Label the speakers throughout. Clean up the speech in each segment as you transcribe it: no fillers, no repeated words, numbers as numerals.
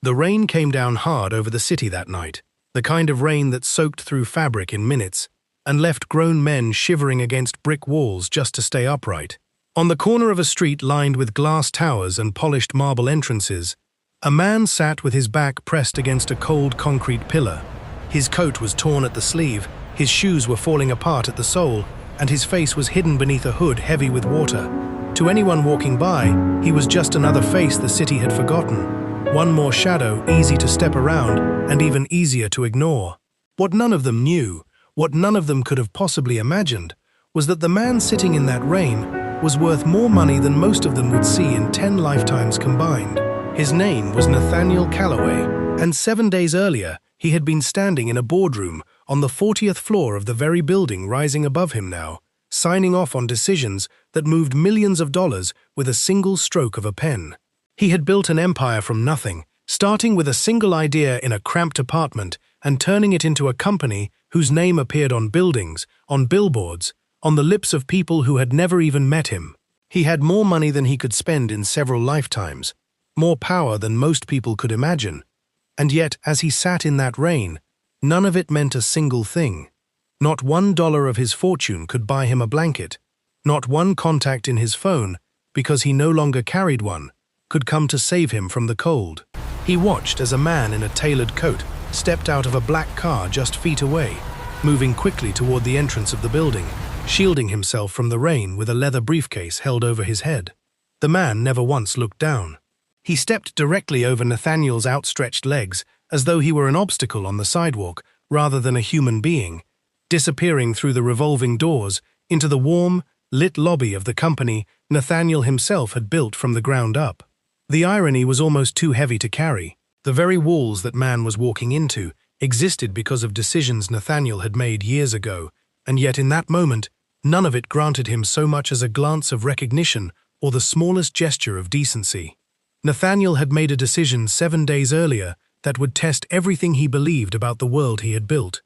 Speaker 1: The rain came down hard over the city that night, the kind of rain that soaked through fabric in minutes and left grown men shivering against brick walls just to stay upright. On the corner of a street lined with glass towers and polished marble entrances, a man sat with his back pressed against a cold concrete pillar. His coat was torn at the sleeve, his shoes were falling apart at the sole, and his face was hidden beneath a hood heavy with water. To anyone walking by, he was just another face the city had forgotten. One more shadow, easy to step around and even easier to ignore. What none of them knew, what none of them could have possibly imagined, was that the man sitting in that rain was worth more money than most of them would see in 10 lifetimes combined. His name was Nathaniel Calloway, and 7 days earlier, he had been standing in a boardroom on the 40th floor of the very building rising above him now, signing off on decisions that moved millions of dollars with a single stroke of a pen. He had built an empire from nothing, starting with a single idea in a cramped apartment and turning it into a company whose name appeared on buildings, on billboards, on the lips of people who had never even met him. He had more money than he could spend in several lifetimes, more power than most people could imagine. And yet, as he sat in that rain, none of it meant a single thing. Not $1 of his fortune could buy him a blanket. Not one contact in his phone, because he no longer carried one, could come to save him from the cold. He watched as a man in a tailored coat stepped out of a black car just feet away, moving quickly toward the entrance of the building, shielding himself from the rain with a leather briefcase held over his head. The man never once looked down. He stepped directly over Nathaniel's outstretched legs as though he were an obstacle on the sidewalk rather than a human being, disappearing through the revolving doors into the warm, lit lobby of the company Nathaniel himself had built from the ground up. The irony was almost too heavy to carry. The very walls that man was walking into existed because of decisions Nathaniel had made years ago, and yet in that moment, none of it granted him so much as a glance of recognition or the smallest gesture of decency. Nathaniel had made a decision 7 days earlier that would test everything he believed about the world he had built.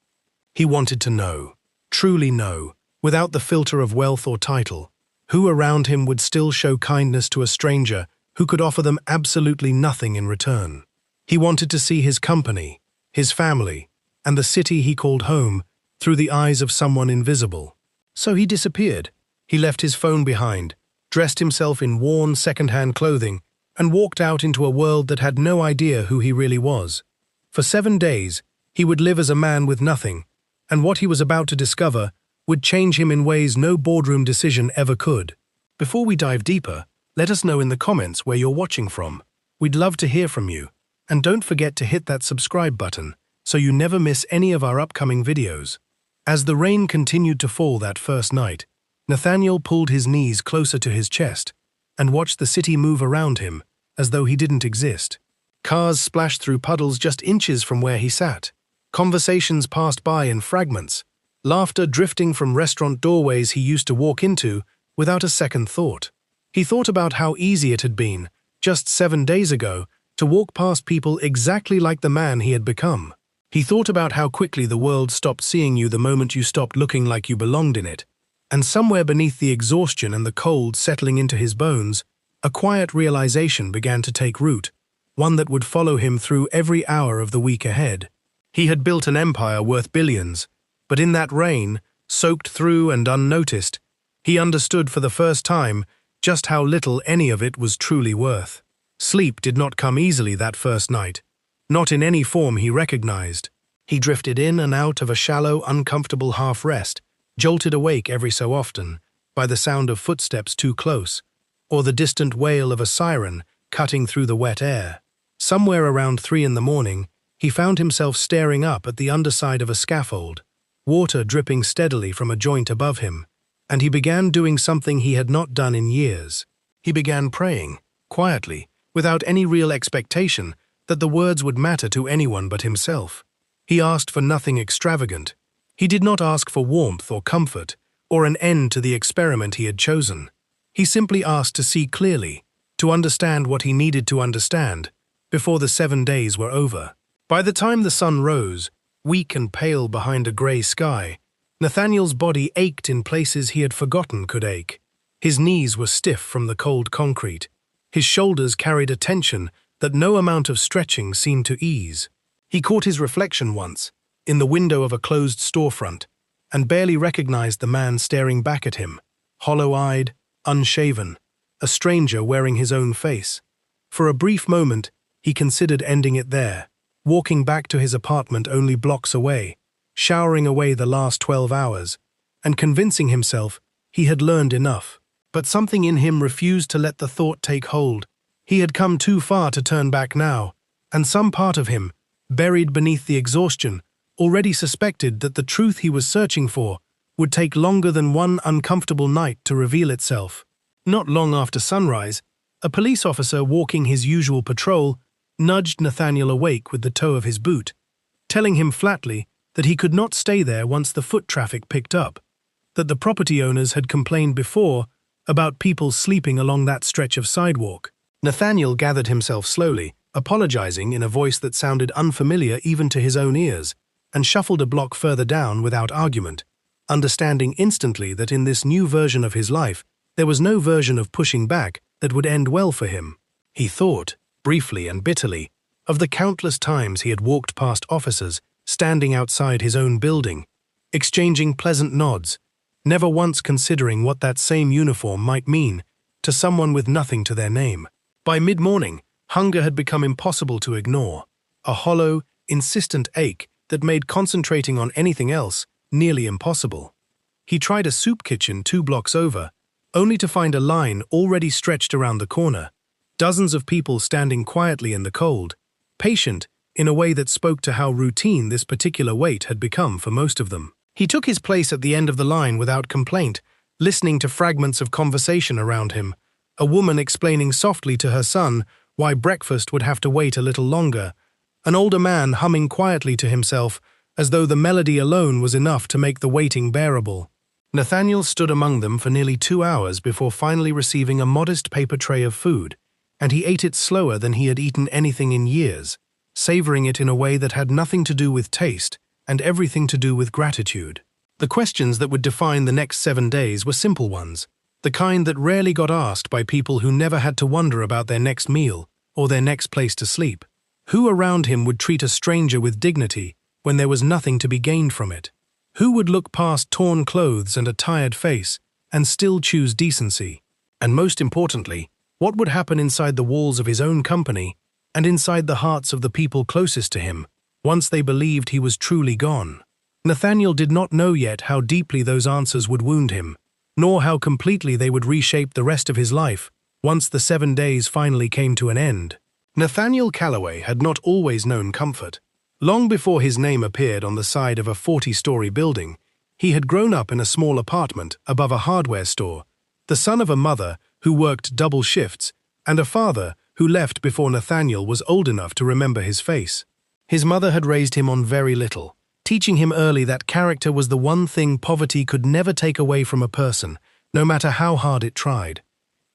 Speaker 1: He wanted to know, truly know, without the filter of wealth or title, who around him would still show kindness to a stranger who could offer them absolutely nothing in return. He wanted to see his company, his family, and the city he called home through the eyes of someone invisible. So he disappeared. He left his phone behind, dressed himself in worn second-hand clothing, and walked out into a world that had no idea who he really was. For 7 days, he would live as a man with nothing, and what he was about to discover would change him in ways no boardroom decision ever could. Before we dive deeper, let us know in the comments where you're watching from. We'd love to hear from you, and don't forget to hit that subscribe button so you never miss any of our upcoming videos. As the rain continued to fall that first night, Nathaniel pulled his knees closer to his chest and watched the city move around him as though he didn't exist. Cars splashed through puddles just inches from where he sat. Conversations passed by in fragments, laughter drifting from restaurant doorways he used to walk into without a second thought. He thought about how easy it had been, just 7 days ago, to walk past people exactly like the man he had become. He thought about how quickly the world stopped seeing you the moment you stopped looking like you belonged in it. And somewhere beneath the exhaustion and the cold settling into his bones, a quiet realization began to take root, one that would follow him through every hour of the week ahead. He had built an empire worth billions, but in that rain, soaked through and unnoticed, he understood for the first time just how little any of it was truly worth. Sleep did not come easily that first night, not in any form he recognized. He drifted in and out of a shallow, uncomfortable half-rest, jolted awake every so often by the sound of footsteps too close, or the distant wail of a siren cutting through the wet air. Somewhere around 3 in the morning, he found himself staring up at the underside of a scaffold, water dripping steadily from a joint above him, and he began doing something he had not done in years. He began praying, quietly, without any real expectation that the words would matter to anyone but himself. He asked for nothing extravagant. He did not ask for warmth or comfort, or an end to the experiment he had chosen. He simply asked to see clearly, to understand what he needed to understand, before the 7 days were over. By the time the sun rose, weak and pale behind a grey sky, Nathaniel's body ached in places he had forgotten could ache. His knees were stiff from the cold concrete. His shoulders carried a tension that no amount of stretching seemed to ease. He caught his reflection once, in the window of a closed storefront, and barely recognized the man staring back at him, hollow-eyed, unshaven, a stranger wearing his own face. For a brief moment, he considered ending it there, walking back to his apartment only blocks away, showering away the last 12 hours, and convincing himself he had learned enough. But something in him refused to let the thought take hold. He had come too far to turn back now, and some part of him, buried beneath the exhaustion, already suspected that the truth he was searching for would take longer than one uncomfortable night to reveal itself. Not long after sunrise, a police officer walking his usual patrol nudged Nathaniel awake with the toe of his boot, telling him flatly that he could not stay there once the foot traffic picked up, that the property owners had complained before about people sleeping along that stretch of sidewalk. Nathaniel gathered himself slowly, apologizing in a voice that sounded unfamiliar even to his own ears, and shuffled a block further down without argument, understanding instantly that in this new version of his life, there was no version of pushing back that would end well for him. He thought, briefly and bitterly, of the countless times he had walked past officers standing outside his own building, exchanging pleasant nods, never once considering what that same uniform might mean to someone with nothing to their name. By mid-morning, hunger had become impossible to ignore, a hollow, insistent ache that made concentrating on anything else nearly impossible. He tried a soup kitchen 2 blocks over, only to find a line already stretched around the corner, dozens of people standing quietly in the cold, patient in a way that spoke to how routine this particular wait had become for most of them. He took his place at the end of the line without complaint, listening to fragments of conversation around him, a woman explaining softly to her son why breakfast would have to wait a little longer, an older man humming quietly to himself as though the melody alone was enough to make the waiting bearable. Nathaniel stood among them for nearly 2 hours before finally receiving a modest paper tray of food, and he ate it slower than he had eaten anything in years, savoring it in a way that had nothing to do with taste and everything to do with gratitude. The questions that would define the next 7 days were simple ones, the kind that rarely got asked by people who never had to wonder about their next meal or their next place to sleep. Who around him would treat a stranger with dignity when there was nothing to be gained from it? Who would look past torn clothes and a tired face and still choose decency? And most importantly, what would happen inside the walls of his own company and inside the hearts of the people closest to him once they believed he was truly gone? Nathaniel did not know yet how deeply those answers would wound him, nor how completely they would reshape the rest of his life once the 7 days finally came to an end. Nathaniel Calloway had not always known comfort. Long before his name appeared on the side of a 40-story building, he had grown up in a small apartment above a hardware store, the son of a mother who worked double shifts and a father who left before Nathaniel was old enough to remember his face. His mother had raised him on very little, teaching him early that character was the one thing poverty could never take away from a person, no matter how hard it tried.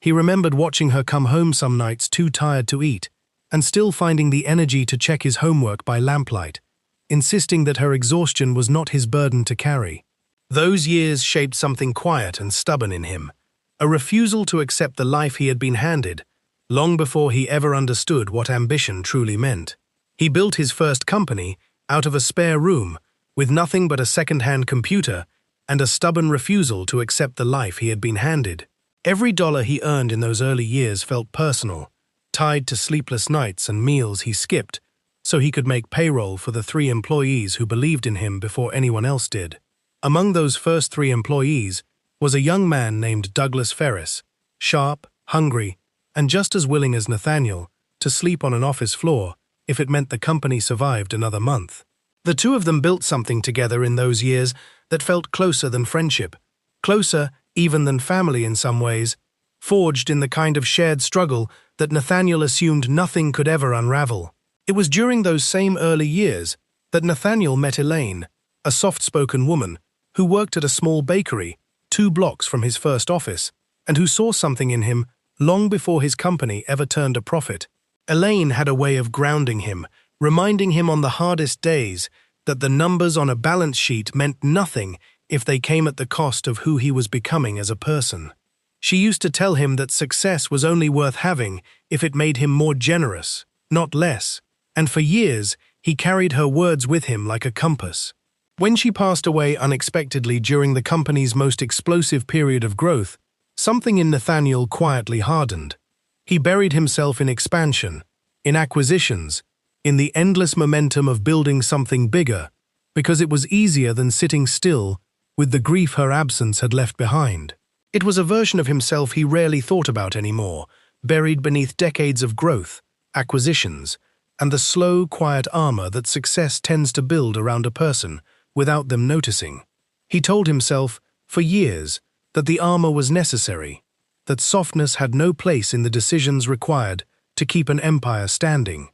Speaker 1: He remembered watching her come home some nights too tired to eat, and still finding the energy to check his homework by lamplight, insisting that her exhaustion was not his burden to carry. Those years shaped something quiet and stubborn in him, a refusal to accept the life he had been handed, long before he ever understood what ambition truly meant. He built his first company out of a spare room, with nothing but a second-hand computer and a stubborn refusal to accept the life he had been handed. Every dollar he earned in those early years felt personal, tied to sleepless nights and meals he skipped, so he could make payroll for the 3 employees who believed in him before anyone else did. Among those first 3 employees was a young man named Douglas Ferris, sharp, hungry, and just as willing as Nathaniel to sleep on an office floor if it meant the company survived another month. The 2 of them built something together in those years that felt closer than friendship, closer even than family in some ways, forged in the kind of shared struggle that Nathaniel assumed nothing could ever unravel. It was during those same early years that Nathaniel met Elaine, a soft-spoken woman who worked at a small bakery 2 blocks from his first office, and who saw something in him long before his company ever turned a profit. Elaine had a way of grounding him, reminding him on the hardest days that the numbers on a balance sheet meant nothing if they came at the cost of who he was becoming as a person. She used to tell him that success was only worth having if it made him more generous, not less, and for years he carried her words with him like a compass. When she passed away unexpectedly during the company's most explosive period of growth, something in Nathaniel quietly hardened. He buried himself in expansion, in acquisitions, in the endless momentum of building something bigger, because it was easier than sitting still with the grief her absence had left behind. It was a version of himself he rarely thought about anymore, buried beneath decades of growth, acquisitions, and the slow, quiet armor that success tends to build around a person without them noticing. He told himself, for years, that the armor was necessary, that softness had no place in the decisions required to keep an empire standing.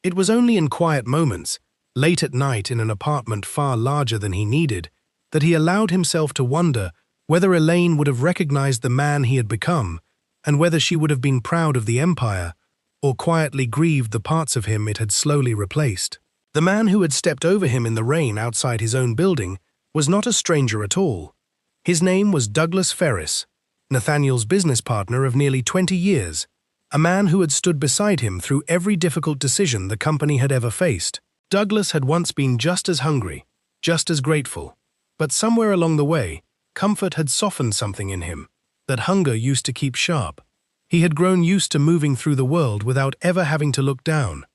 Speaker 1: It was only in quiet moments, late at night in an apartment far larger than he needed, that he allowed himself to wonder whether Elaine would have recognized the man he had become, and whether she would have been proud of the empire, or quietly grieved the parts of him it had slowly replaced. The man who had stepped over him in the rain outside his own building was not a stranger at all. His name was Douglas Ferris, Nathaniel's business partner of nearly 20 years, a man who had stood beside him through every difficult decision the company had ever faced. Douglas had once been just as hungry, just as grateful, but somewhere along the way, comfort had softened something in him that hunger used to keep sharp. He had grown used to moving through the world without ever having to look down.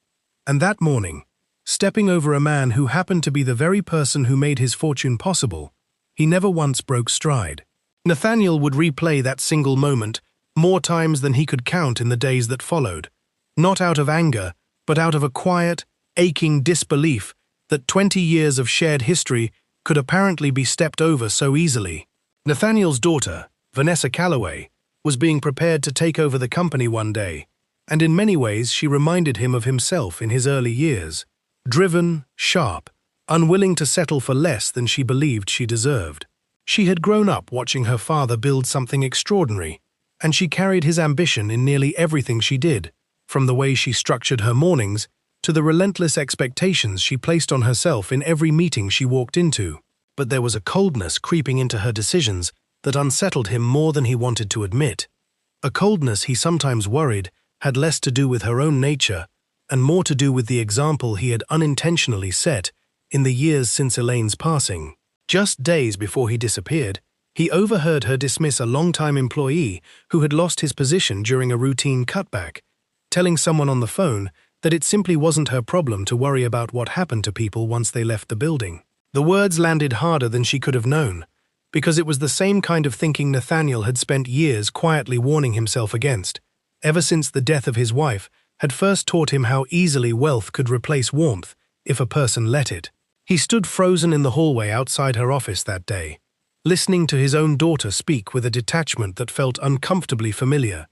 Speaker 1: And that morning, stepping over a man who happened to be the very person who made his fortune possible, he never once broke stride. Nathaniel would replay that single moment more times than he could count in the days that followed, not out of anger, but out of a quiet, aching disbelief that 20 years of shared history could apparently be stepped over so easily. Nathaniel's daughter, Vanessa Calloway, was being prepared to take over the company one day, and in many ways she reminded him of himself in his early years. Driven, sharp, unwilling to settle for less than she believed she deserved. She had grown up watching her father build something extraordinary, and she carried his ambition in nearly everything she did, from the way she structured her mornings to the relentless expectations she placed on herself in every meeting she walked into. But there was a coldness creeping into her decisions that unsettled him more than he wanted to admit. A coldness he sometimes worried had less to do with her own nature and more to do with the example he had unintentionally set in the years since Elaine's passing. Just days before he disappeared, he overheard her dismiss a longtime employee who had lost his position during a routine cutback, telling someone on the phone that it simply wasn't her problem to worry about what happened to people once they left the building. The words landed harder than she could have known, because it was the same kind of thinking Nathaniel had spent years quietly warning himself against, ever since the death of his wife had first taught him how easily wealth could replace warmth if a person let it. He stood frozen in the hallway outside her office that day, listening to his own daughter speak with a detachment that felt uncomfortably familiar.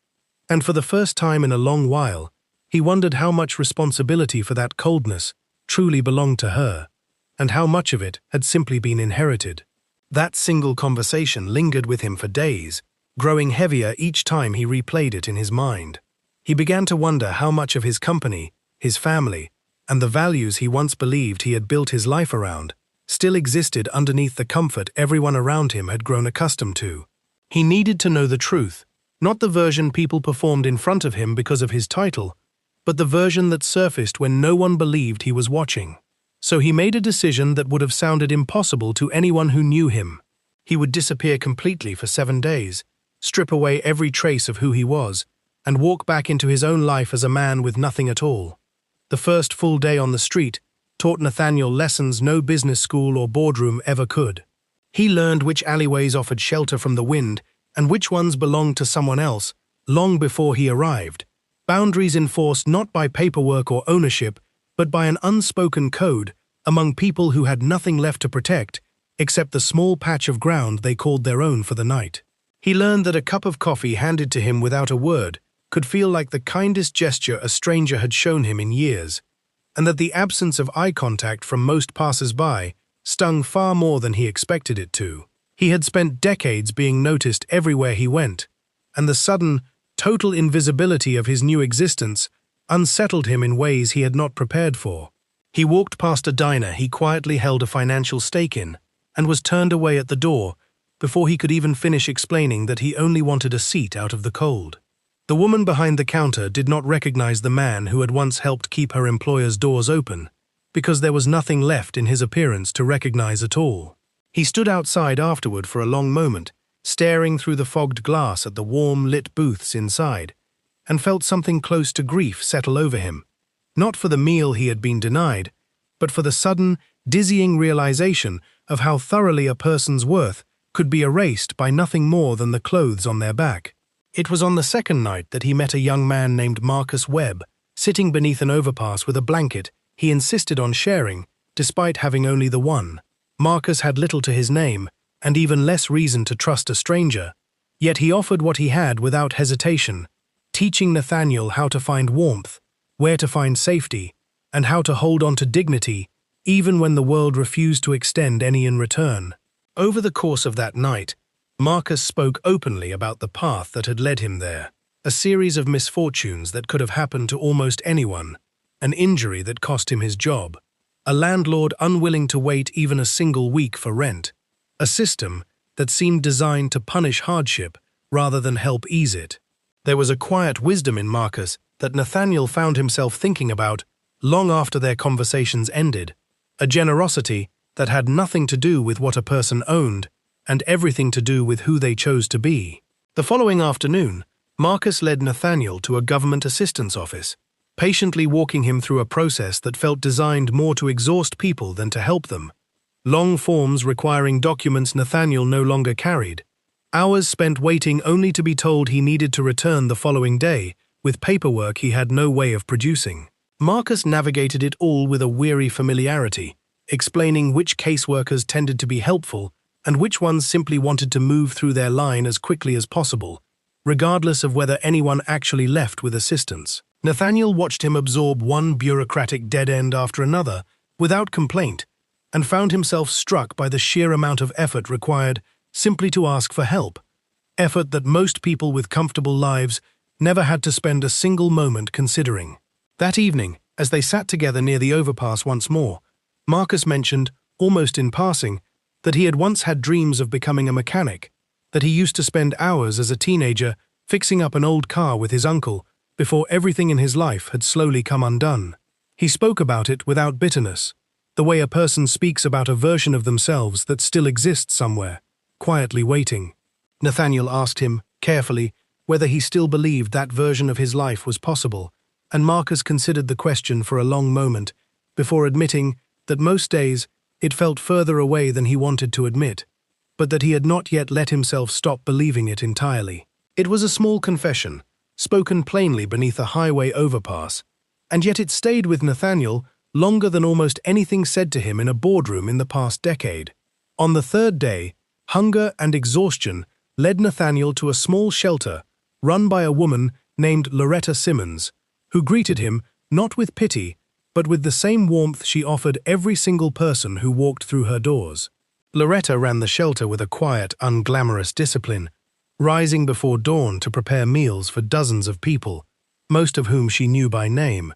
Speaker 1: And for the first time in a long while, he wondered how much responsibility for that coldness truly belonged to her, and how much of it had simply been inherited. That single conversation lingered with him for days, growing heavier each time he replayed it in his mind. He began to wonder how much of his company, his family, and the values he once believed he had built his life around still existed underneath the comfort everyone around him had grown accustomed to. He needed to know the truth, not the version people performed in front of him because of his title, but the version that surfaced when no one believed he was watching. So he made a decision that would have sounded impossible to anyone who knew him. He would disappear completely for 7 days, strip away every trace of who he was, and walk back into his own life as a man with nothing at all. The first full day on the street taught Nathaniel lessons no business school or boardroom ever could. He learned which alleyways offered shelter from the wind and which ones belonged to someone else long before he arrived. Boundaries enforced not by paperwork or ownership, but by an unspoken code among people who had nothing left to protect except the small patch of ground they called their own for the night. He learned that a cup of coffee handed to him without a word could feel like the kindest gesture a stranger had shown him in years, and that the absence of eye contact from most passers-by stung far more than he expected it to. He had spent decades being noticed everywhere he went, and the sudden, total invisibility of his new existence unsettled him in ways he had not prepared for. He walked past a diner he quietly held a financial stake in, and was turned away at the door before he could even finish explaining that he only wanted a seat out of the cold. The woman behind the counter did not recognize the man who had once helped keep her employer's doors open, because there was nothing left in his appearance to recognize at all. He stood outside afterward for a long moment, staring through the fogged glass at the warm, lit booths inside, and felt something close to grief settle over him, not for the meal he had been denied, but for the sudden, dizzying realization of how thoroughly a person's worth could be erased by nothing more than the clothes on their back. It was on the second night that he met a young man named Marcus Webb, sitting beneath an overpass with a blanket he insisted on sharing, despite having only the one. Marcus had little to his name, and even less reason to trust a stranger, yet he offered what he had without hesitation, teaching Nathaniel how to find warmth, where to find safety, and how to hold on to dignity, even when the world refused to extend any in return. Over the course of that night, Marcus spoke openly about the path that had led him there, a series of misfortunes that could have happened to almost anyone, an injury that cost him his job, a landlord unwilling to wait even a single week for rent, a system that seemed designed to punish hardship rather than help ease it. There was a quiet wisdom in Marcus that Nathaniel found himself thinking about long after their conversations ended, a generosity that had nothing to do with what a person owned and everything to do with who they chose to be. The following afternoon, Marcus led Nathaniel to a government assistance office, patiently walking him through a process that felt designed more to exhaust people than to help them. Long forms requiring documents Nathaniel no longer carried, hours spent waiting only to be told he needed to return the following day with paperwork he had no way of producing. Marcus navigated it all with a weary familiarity, explaining which caseworkers tended to be helpful and which ones simply wanted to move through their line as quickly as possible, regardless of whether anyone actually left with assistance. Nathaniel watched him absorb one bureaucratic dead end after another without complaint, and found himself struck by the sheer amount of effort required simply to ask for help, effort that most people with comfortable lives never had to spend a single moment considering. That evening, as they sat together near the overpass once more, Marcus mentioned, almost in passing, that he had once had dreams of becoming a mechanic, that he used to spend hours as a teenager fixing up an old car with his uncle before everything in his life had slowly come undone. He spoke about it without bitterness, the way a person speaks about a version of themselves that still exists somewhere, quietly waiting. Nathaniel asked him, carefully, whether he still believed that version of his life was possible, and Marcus considered the question for a long moment before admitting that most days it felt further away than he wanted to admit, but that he had not yet let himself stop believing it entirely. It was a small confession, spoken plainly beneath a highway overpass, and yet it stayed with Nathaniel longer than almost anything said to him in a boardroom in the past decade. On the third day, hunger and exhaustion led Nathaniel to a small shelter run by a woman named Loretta Simmons, who greeted him not with pity, but with the same warmth she offered every single person who walked through her doors. Loretta ran the shelter with a quiet, unglamorous discipline, rising before dawn to prepare meals for dozens of people, most of whom she knew by name,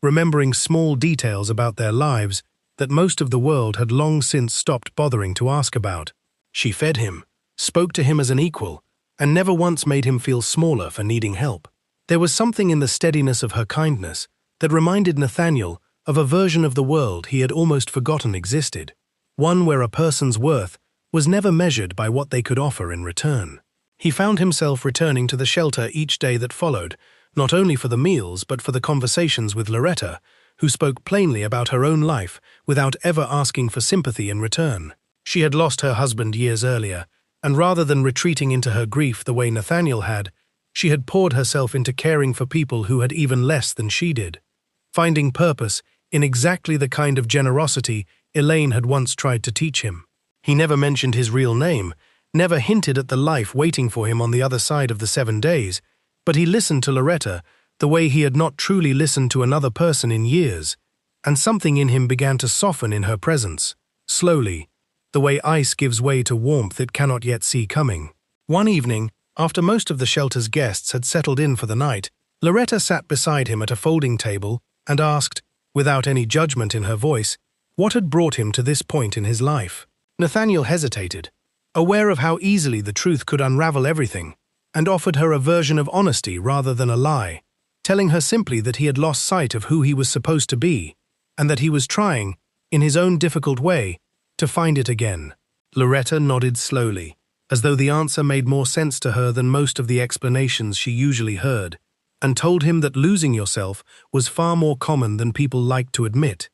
Speaker 1: remembering small details about their lives that most of the world had long since stopped bothering to ask about. She fed him, spoke to him as an equal, and never once made him feel smaller for needing help. There was something in the steadiness of her kindness that reminded Nathaniel of a version of the world he had almost forgotten existed, one where a person's worth was never measured by what they could offer in return. He found himself returning to the shelter each day that followed, not only for the meals but for the conversations with Loretta, who spoke plainly about her own life without ever asking for sympathy in return. She had lost her husband years earlier, and rather than retreating into her grief the way Nathaniel had, she had poured herself into caring for people who had even less than she did, finding purpose in exactly the kind of generosity Elaine had once tried to teach him. He never mentioned his real name, never hinted at the life waiting for him on the other side of the 7 days, but he listened to Loretta the way he had not truly listened to another person in years, and something in him began to soften in her presence, slowly, the way ice gives way to warmth it cannot yet see coming. One evening, after most of the shelter's guests had settled in for the night, Loretta sat beside him at a folding table and asked, without any judgment in her voice, what had brought him to this point in his life. Nathaniel hesitated, aware of how easily the truth could unravel everything, and offered her a version of honesty rather than a lie, telling her simply that he had lost sight of who he was supposed to be, and that he was trying, in his own difficult way, to find it again. Loretta nodded slowly, as though the answer made more sense to her than most of the explanations she usually heard, and told him that losing yourself was far more common than people liked to admit,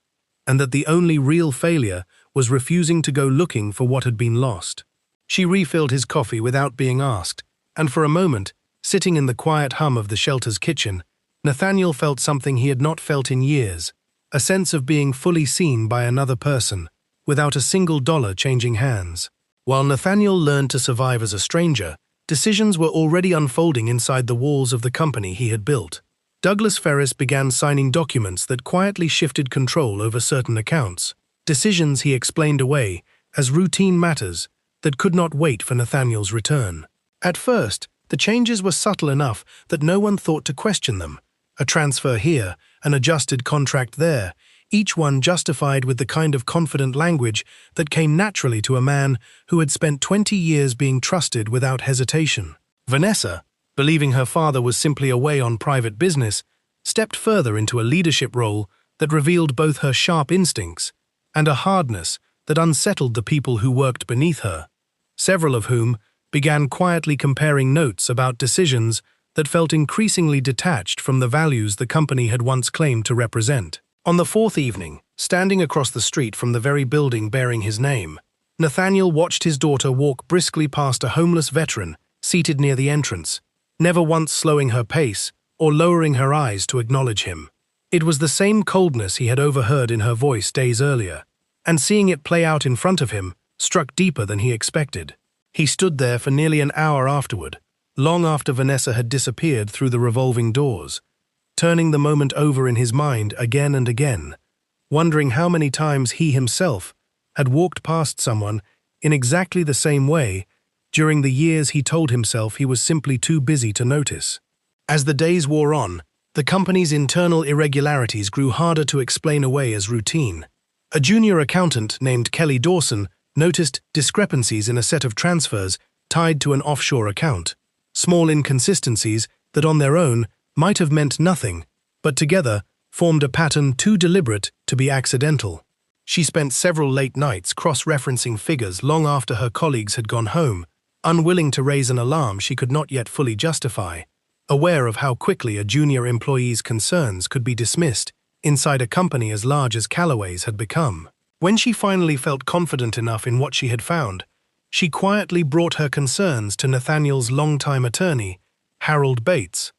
Speaker 1: and that the only real failure was refusing to go looking for what had been lost. She refilled his coffee without being asked, and for a moment, sitting in the quiet hum of the shelter's kitchen, Nathaniel felt something he had not felt in years, a sense of being fully seen by another person, without a single dollar changing hands. While Nathaniel learned to survive as a stranger, decisions were already unfolding inside the walls of the company he had built. Douglas Ferris began signing documents that quietly shifted control over certain accounts, decisions he explained away as routine matters that could not wait for Nathaniel's return. At first, the changes were subtle enough that no one thought to question them. A transfer here, an adjusted contract there, each one justified with the kind of confident language that came naturally to a man who had spent 20 years being trusted without hesitation. Vanessa, believing her father was simply away on private business, stepped further into a leadership role that revealed both her sharp instincts and a hardness that unsettled the people who worked beneath her, several of whom began quietly comparing notes about decisions that felt increasingly detached from the values the company had once claimed to represent. On the fourth evening, standing across the street from the very building bearing his name, Nathaniel watched his daughter walk briskly past a homeless veteran seated near the entrance, never once slowing her pace or lowering her eyes to acknowledge him. It was the same coldness he had overheard in her voice days earlier, and seeing it play out in front of him struck deeper than he expected. He stood there for nearly an hour afterward, long after Vanessa had disappeared through the revolving doors, turning the moment over in his mind again and again, wondering how many times he himself had walked past someone in exactly the same way during the years he told himself he was simply too busy to notice. As the days wore on, the company's internal irregularities grew harder to explain away as routine. A junior accountant named Kelly Dawson noticed discrepancies in a set of transfers tied to an offshore account, small inconsistencies that on their own might have meant nothing, but together formed a pattern too deliberate to be accidental. She spent several late nights cross-referencing figures long after her colleagues had gone home, unwilling to raise an alarm she could not yet fully justify, aware of how quickly a junior employee's concerns could be dismissed inside a company as large as Calloway's had become. When she finally felt confident enough in what she had found, she quietly brought her concerns to Nathaniel's longtime attorney, Harold Bates,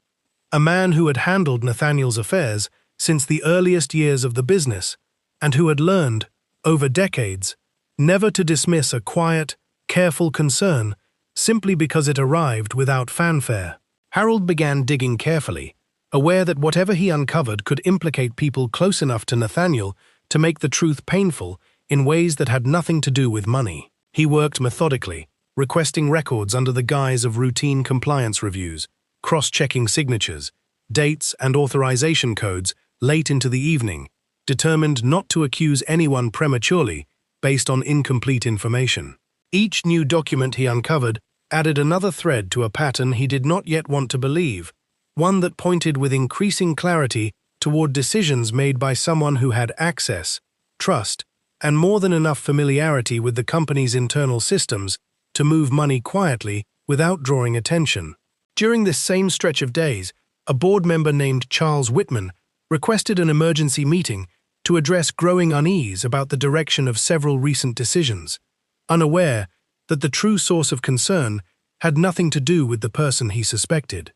Speaker 1: a man who had handled Nathaniel's affairs since the earliest years of the business and who had learned, over decades, never to dismiss a quiet, careful concern simply because it arrived without fanfare. Harold began digging carefully, aware that whatever he uncovered could implicate people close enough to Nathaniel to make the truth painful in ways that had nothing to do with money. He worked methodically, requesting records under the guise of routine compliance reviews, cross-checking signatures, dates and authorization codes late into the evening, determined not to accuse anyone prematurely based on incomplete information. Each new document he uncovered added another thread to a pattern he did not yet want to believe, one that pointed with increasing clarity toward decisions made by someone who had access, trust, and more than enough familiarity with the company's internal systems to move money quietly without drawing attention. During this same stretch of days, a board member named Charles Whitman requested an emergency meeting to address growing unease about the direction of several recent decisions, unaware that the true source of concern had nothing to do with the person he suspected.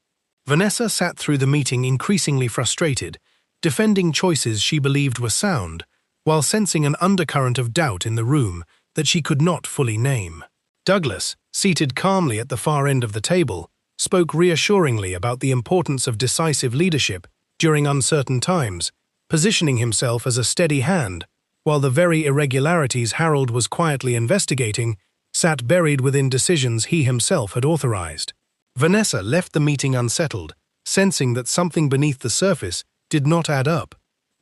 Speaker 1: Vanessa sat through the meeting increasingly frustrated, defending choices she believed were sound, while sensing an undercurrent of doubt in the room that she could not fully name. Douglas, seated calmly at the far end of the table, spoke reassuringly about the importance of decisive leadership during uncertain times, positioning himself as a steady hand, while the very irregularities Harold was quietly investigating sat buried within decisions he himself had authorized. Vanessa left the meeting unsettled, sensing that something beneath the surface did not add up,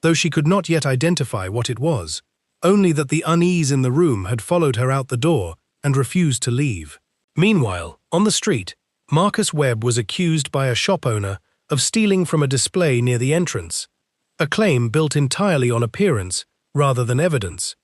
Speaker 1: though she could not yet identify what it was, only that the unease in the room had followed her out the door and refused to leave. Meanwhile, on the street, Marcus Webb was accused by a shop owner of stealing from a display near the entrance, a claim built entirely on appearance rather than evidence,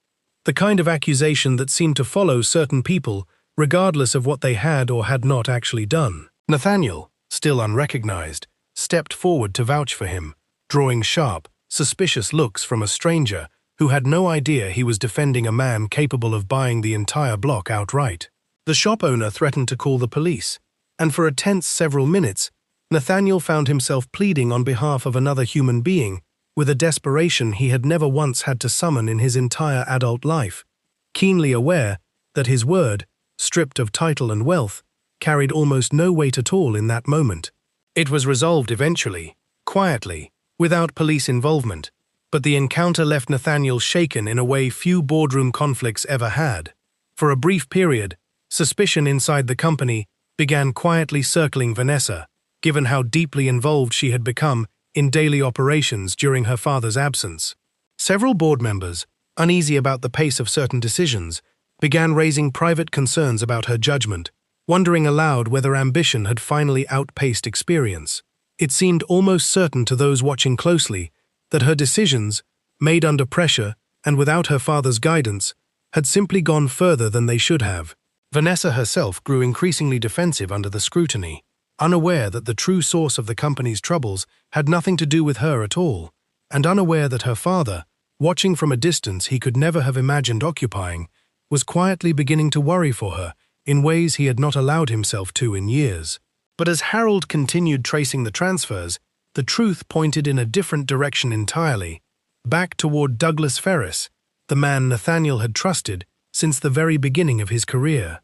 Speaker 1: the kind of accusation that seemed to follow certain people regardless of what they had or had not actually done. Nathaniel, still unrecognized, stepped forward to vouch for him, drawing sharp, suspicious looks from a stranger who had no idea he was defending a man capable of buying the entire block outright. The shop owner threatened to call the police, and for a tense several minutes, Nathaniel found himself pleading on behalf of another human being with a desperation he had never once had to summon in his entire adult life, keenly aware that his word, stripped of title and wealth, carried almost no weight at all in that moment. It was resolved eventually, quietly, without police involvement, but the encounter left Nathaniel shaken in a way few boardroom conflicts ever had. For a brief period, suspicion inside the company began quietly circling Vanessa, given how deeply involved she had become in daily operations during her father's absence. Several board members, uneasy about the pace of certain decisions, began raising private concerns about her judgment, wondering aloud whether ambition had finally outpaced experience. It seemed almost certain to those watching closely that her decisions, made under pressure and without her father's guidance, had simply gone further than they should have. Vanessa herself grew increasingly defensive under the scrutiny, unaware that the true source of the company's troubles had nothing to do with her at all, and unaware that her father, watching from a distance he could never have imagined occupying, was quietly beginning to worry for her in ways he had not allowed himself to in years. But as Harold continued tracing the transfers, the truth pointed in a different direction entirely, back toward Douglas Ferris, the man Nathaniel had trusted since the very beginning of his career.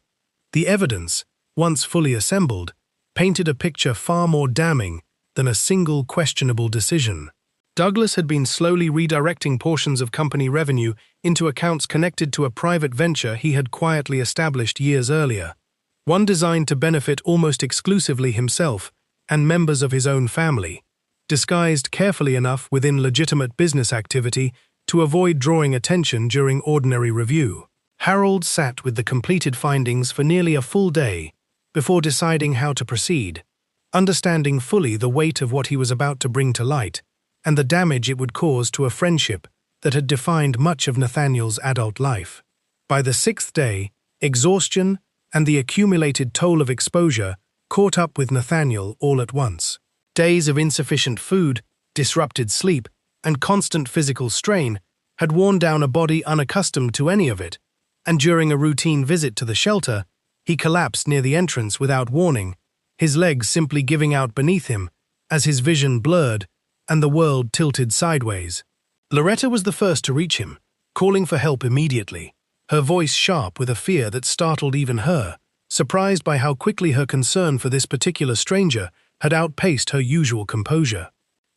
Speaker 1: The evidence, once fully assembled, painted a picture far more damning than a single questionable decision. Douglas had been slowly redirecting portions of company revenue into accounts connected to a private venture he had quietly established years earlier, one designed to benefit almost exclusively himself and members of his own family, disguised carefully enough within legitimate business activity to avoid drawing attention during ordinary review. Harold sat with the completed findings for nearly a full day before deciding how to proceed, understanding fully the weight of what he was about to bring to light and the damage it would cause to a friendship that had defined much of Nathaniel's adult life. By the sixth day, exhaustion and the accumulated toll of exposure caught up with Nathaniel all at once. Days of insufficient food, disrupted sleep, and constant physical strain had worn down a body unaccustomed to any of it, and during a routine visit to the shelter, he collapsed near the entrance without warning, his legs simply giving out beneath him as his vision blurred and the world tilted sideways. Loretta was the first to reach him, calling for help immediately, her voice sharp with a fear that startled even her, surprised by how quickly her concern for this particular stranger had outpaced her usual composure.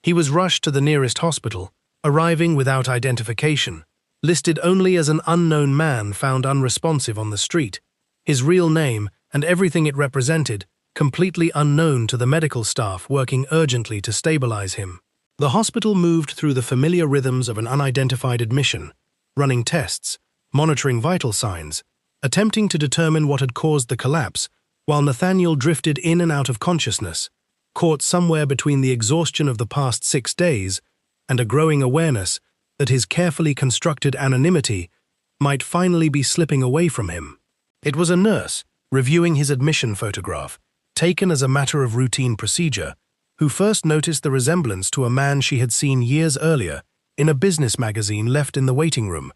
Speaker 1: He was rushed to the nearest hospital, arriving without identification, listed only as an unknown man found unresponsive on the street, his real name and everything it represented completely unknown to the medical staff working urgently to stabilize him. The hospital moved through the familiar rhythms of an unidentified admission, running tests, monitoring vital signs, attempting to determine what had caused the collapse, while Nathaniel drifted in and out of consciousness, caught somewhere between the exhaustion of the past 6 days and a growing awareness that his carefully constructed anonymity might finally be slipping away from him. It was a nurse, reviewing his admission photograph, taken as a matter of routine procedure, who first noticed the resemblance to a man she had seen years earlier in a business magazine left in the waiting room,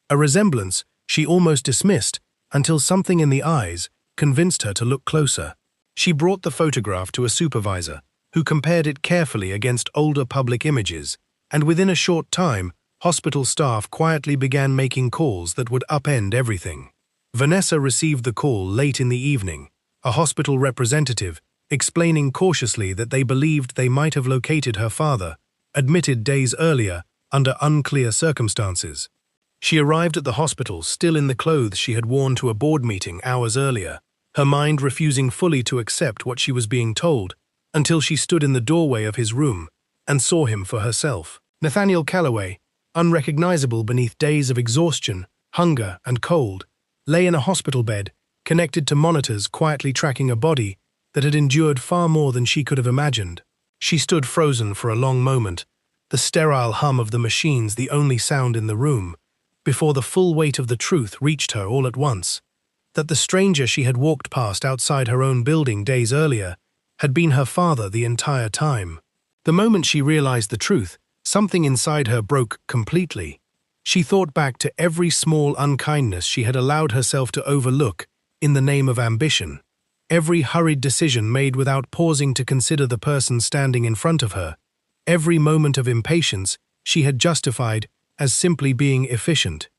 Speaker 1: a resemblance she almost dismissed until something in the eyes convinced her to look closer. She brought the photograph to a supervisor, who compared it carefully against older public images, and within a short time, hospital staff quietly began making calls that would upend everything. Vanessa received the call late in the evening, a hospital representative explaining cautiously that they believed they might have located her father, admitted days earlier under unclear circumstances. She arrived at the hospital still in the clothes she had worn to a board meeting hours earlier, her mind refusing fully to accept what she was being told, until she stood in the doorway of his room and saw him for herself. Nathaniel Calloway, unrecognizable beneath days of exhaustion, hunger, and cold, lay in a hospital bed, connected to monitors quietly tracking a body that had endured far more than she could have imagined. She stood frozen for a long moment, the sterile hum of the machines the only sound in the room, before the full weight of the truth reached her all at once, that the stranger she had walked past outside her own building days earlier had been her father the entire time. The moment she realized the truth, something inside her broke completely. She thought back to every small unkindness she had allowed herself to overlook in the name of ambition, every hurried decision made without pausing to consider the person standing in front of her, every moment of impatience she had justified as simply being efficient.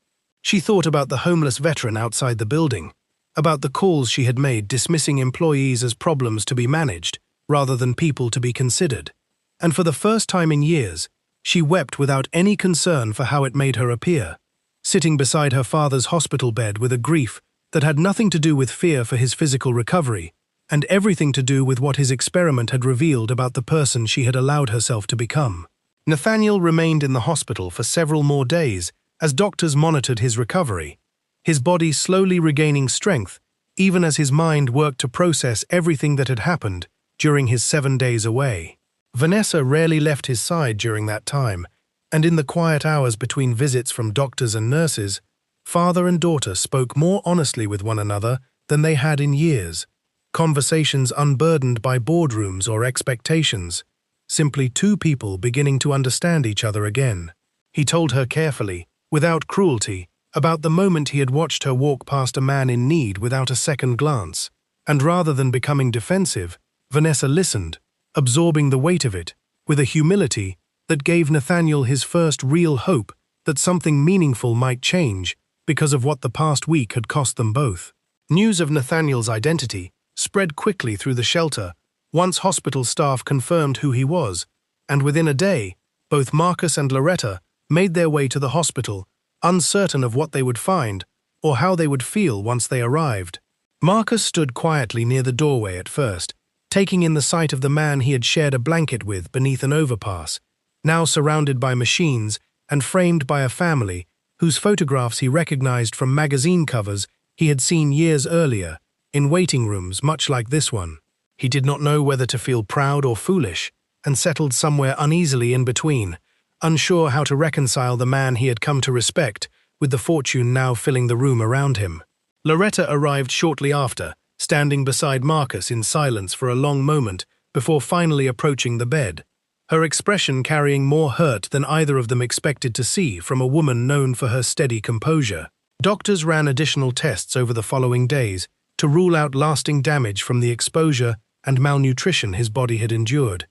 Speaker 1: She thought about the homeless veteran outside the building, about the calls she had made dismissing employees as problems to be managed rather than people to be considered. And for the first time in years, she wept without any concern for how it made her appear, sitting beside her father's hospital bed with a grief that had nothing to do with fear for his physical recovery, and everything to do with what his experiment had revealed about the person she had allowed herself to become. Nathaniel remained in the hospital for several more days as doctors monitored his recovery, his body slowly regaining strength, even as his mind worked to process everything that had happened during his 7 days away. Vanessa rarely left his side during that time, and in the quiet hours between visits from doctors and nurses, father and daughter spoke more honestly with one another than they had in years, conversations unburdened by boardrooms or expectations, simply two people beginning to understand each other again. He told her carefully, without cruelty, about the moment he had watched her walk past a man in need without a second glance, and rather than becoming defensive, Vanessa listened, absorbing the weight of it, with a humility that gave Nathaniel his first real hope that something meaningful might change because of what the past week had cost them both. News of Nathaniel's identity spread quickly through the shelter once hospital staff confirmed who he was, and within a day, both Marcus and Loretta made their way to the hospital, uncertain of what they would find or how they would feel once they arrived. Marcus stood quietly near the doorway at first, taking in the sight of the man he had shared a blanket with beneath an overpass, now surrounded by machines and framed by a family whose photographs he recognized from magazine covers he had seen years earlier, in waiting rooms much like this one. He did not know whether to feel proud or foolish, and settled somewhere uneasily in between, unsure how to reconcile the man he had come to respect with the fortune now filling the room around him. Loretta arrived shortly after, standing beside Marcus in silence for a long moment before finally approaching the bed, her expression carrying more hurt than either of them expected to see from a woman known for her steady composure. Doctors ran additional tests over the following days to rule out lasting damage from the exposure and malnutrition his body had endured,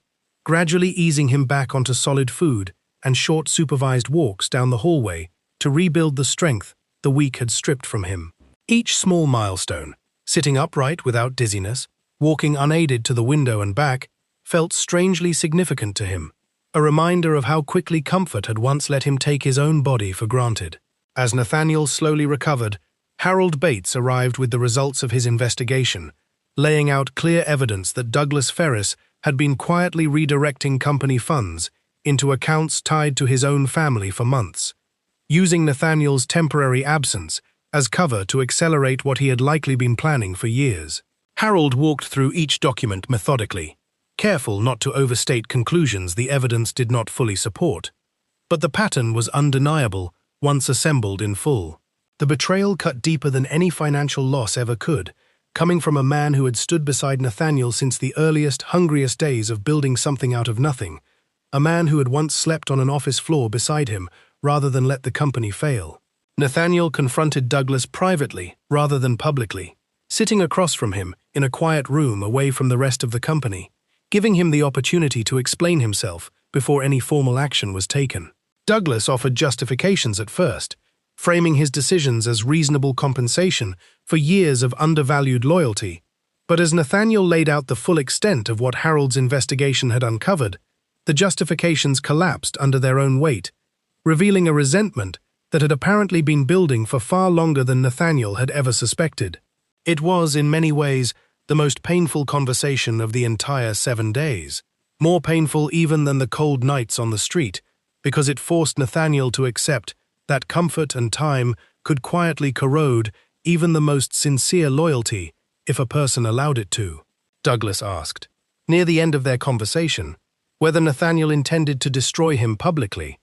Speaker 1: gradually easing him back onto solid food and short supervised walks down the hallway to rebuild the strength the week had stripped from him. Each small milestone, sitting upright without dizziness, walking unaided to the window and back, felt strangely significant to him, a reminder of how quickly comfort had once let him take his own body for granted. As Nathaniel slowly recovered, Harold Bates arrived with the results of his investigation, laying out clear evidence that Douglas Ferris had been quietly redirecting company funds into accounts tied to his own family for months, using Nathaniel's temporary absence as cover to accelerate what he had likely been planning for years. Harold walked through each document methodically, careful not to overstate conclusions the evidence did not fully support. But the pattern was undeniable once assembled in full. The betrayal cut deeper than any financial loss ever could, coming from a man who had stood beside Nathaniel since the earliest, hungriest days of building something out of nothing, a man who had once slept on an office floor beside him rather than let the company fail. Nathaniel confronted Douglas privately rather than publicly, sitting across from him in a quiet room away from the rest of the company, giving him the opportunity to explain himself before any formal action was taken. Douglas offered justifications at first, framing his decisions as reasonable compensation for years of undervalued loyalty, but as Nathaniel laid out the full extent of what Harold's investigation had uncovered, the justifications collapsed under their own weight, revealing a resentment that had apparently been building for far longer than Nathaniel had ever suspected. It was, in many ways, the most painful conversation of the entire 7 days, more painful even than the cold nights on the street, because it forced Nathaniel to accept that comfort and time could quietly corrode even the most sincere loyalty if a person allowed it to. Douglas asked, near the end of their conversation, whether Nathaniel intended to destroy him publicly,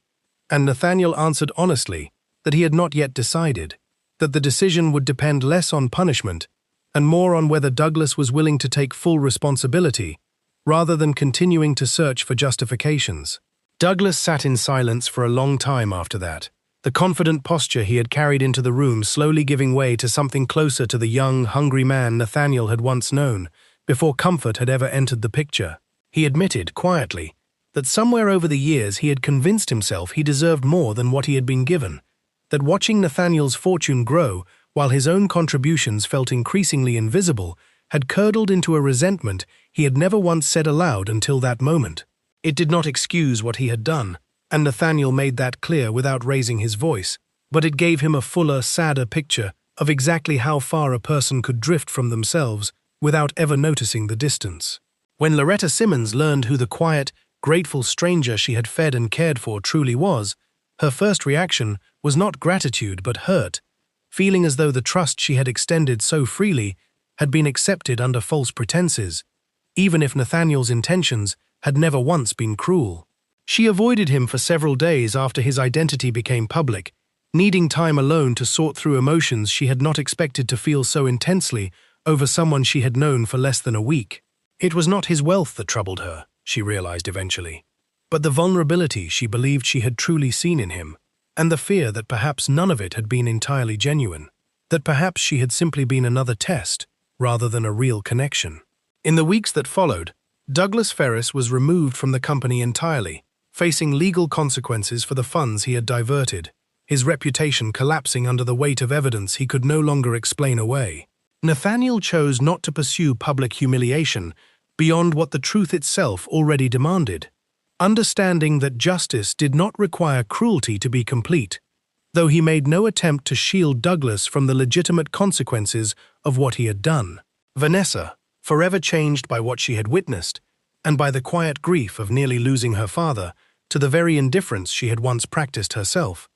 Speaker 1: and Nathaniel answered honestly that he had not yet decided, that the decision would depend less on punishment and more on whether Douglas was willing to take full responsibility, rather than continuing to search for justifications. Douglas sat in silence for a long time after that, the confident posture he had carried into the room slowly giving way to something closer to the young, hungry man Nathaniel had once known, before comfort had ever entered the picture. He admitted, quietly, that somewhere over the years he had convinced himself he deserved more than what he had been given, that watching Nathaniel's fortune grow while his own contributions felt increasingly invisible had curdled into a resentment he had never once said aloud until that moment. It did not excuse what he had done, and Nathaniel made that clear without raising his voice, but it gave him a fuller, sadder picture of exactly how far a person could drift from themselves without ever noticing the distance. When Loretta Simmons learned who the quiet, grateful stranger she had fed and cared for truly was, her first reaction was not gratitude but hurt, feeling as though the trust she had extended so freely had been accepted under false pretenses, even if Nathaniel's intentions had never once been cruel. She avoided him for several days after his identity became public, needing time alone to sort through emotions she had not expected to feel so intensely over someone she had known for less than a week. It was not his wealth that troubled her, she realized eventually, but the vulnerability she believed she had truly seen in him, and the fear that perhaps none of it had been entirely genuine, that perhaps she had simply been another test rather than a real connection. In the weeks that followed, Douglas Ferris was removed from the company entirely, facing legal consequences for the funds he had diverted, his reputation collapsing under the weight of evidence he could no longer explain away. Nathaniel chose not to pursue public humiliation beyond what the truth itself already demanded, understanding that justice did not require cruelty to be complete, though he made no attempt to shield Douglas from the legitimate consequences of what he had done. Vanessa, forever changed by what she had witnessed, and by the quiet grief of nearly losing her father to the very indifference she had once practiced herself,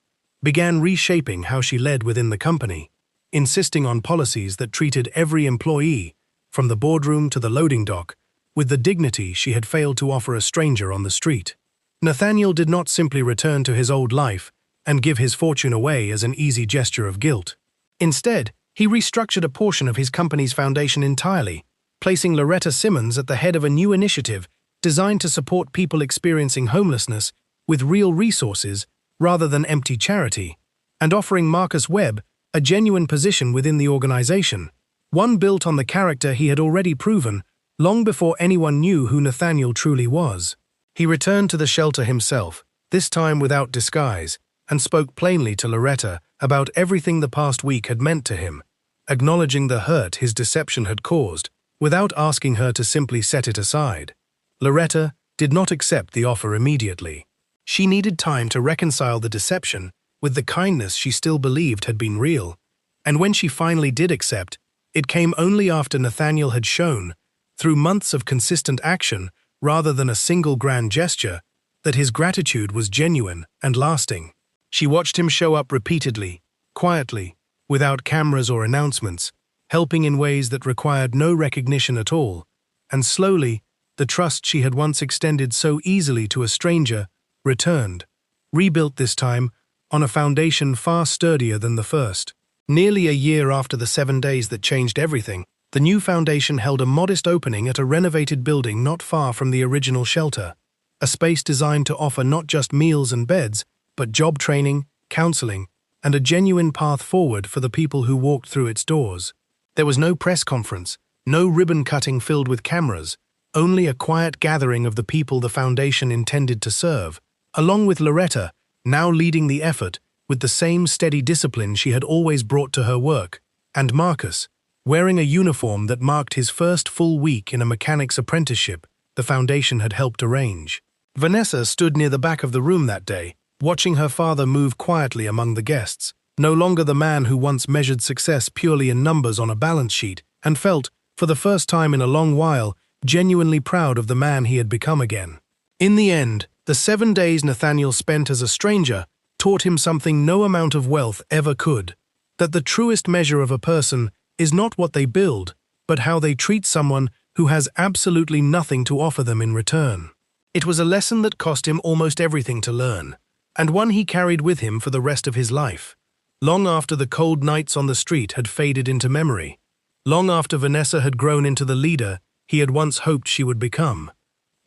Speaker 1: began reshaping how she led within the company, insisting on policies that treated every employee, from the boardroom to the loading dock, with the dignity she had failed to offer a stranger on the street. Nathaniel did not simply return to his old life and give his fortune away as an easy gesture of guilt. Instead, he restructured a portion of his company's foundation entirely, placing Loretta Simmons at the head of a new initiative designed to support people experiencing homelessness with real resources rather than empty charity, and offering Marcus Webb a genuine position within the organization, one built on the character he had already proven long before anyone knew who Nathaniel truly was. He returned to the shelter himself, this time without disguise, and spoke plainly to Loretta about everything the past week had meant to him, acknowledging the hurt his deception had caused, without asking her to simply set it aside. Loretta did not accept the offer immediately. She needed time to reconcile the deception with the kindness she still believed had been real, and when she finally did accept, it came only after Nathaniel had shown, through months of consistent action rather than a single grand gesture, that his gratitude was genuine and lasting. She watched him show up repeatedly, quietly, without cameras or announcements, helping in ways that required no recognition at all, and slowly, the trust she had once extended so easily to a stranger returned, rebuilt this time on a foundation far sturdier than the first. Nearly a year after the 7 days that changed everything, the new foundation held a modest opening at a renovated building not far from the original shelter, a space designed to offer not just meals and beds, but job training, counseling, and a genuine path forward for the people who walked through its doors. There was no press conference, no ribbon cutting filled with cameras, only a quiet gathering of the people the foundation intended to serve, along with Loretta, now leading the effort with the same steady discipline she had always brought to her work, and Marcus, wearing a uniform that marked his first full week in a mechanic's apprenticeship the foundation had helped arrange. Vanessa stood near the back of the room that day, watching her father move quietly among the guests, no longer the man who once measured success purely in numbers on a balance sheet, and felt, for the first time in a long while, genuinely proud of the man he had become again. In the end, the 7 days Nathaniel spent as a stranger taught him something no amount of wealth ever could, that the truest measure of a person is not what they build, but how they treat someone who has absolutely nothing to offer them in return. It was a lesson that cost him almost everything to learn, and one he carried with him for the rest of his life. Long after the cold nights on the street had faded into memory, long after Vanessa had grown into the leader he had once hoped she would become,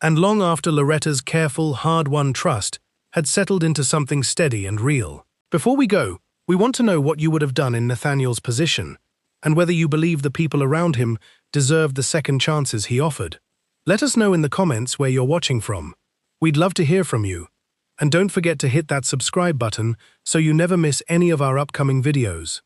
Speaker 1: and long after Loretta's careful, hard-won trust had settled into something steady and real. Before we go, we want to know what you would have done in Nathaniel's position, and whether you believe the people around him deserved the second chances he offered. Let us know in the comments where you're watching from. We'd love to hear from you. And don't forget to hit that subscribe button so you never miss any of our upcoming videos.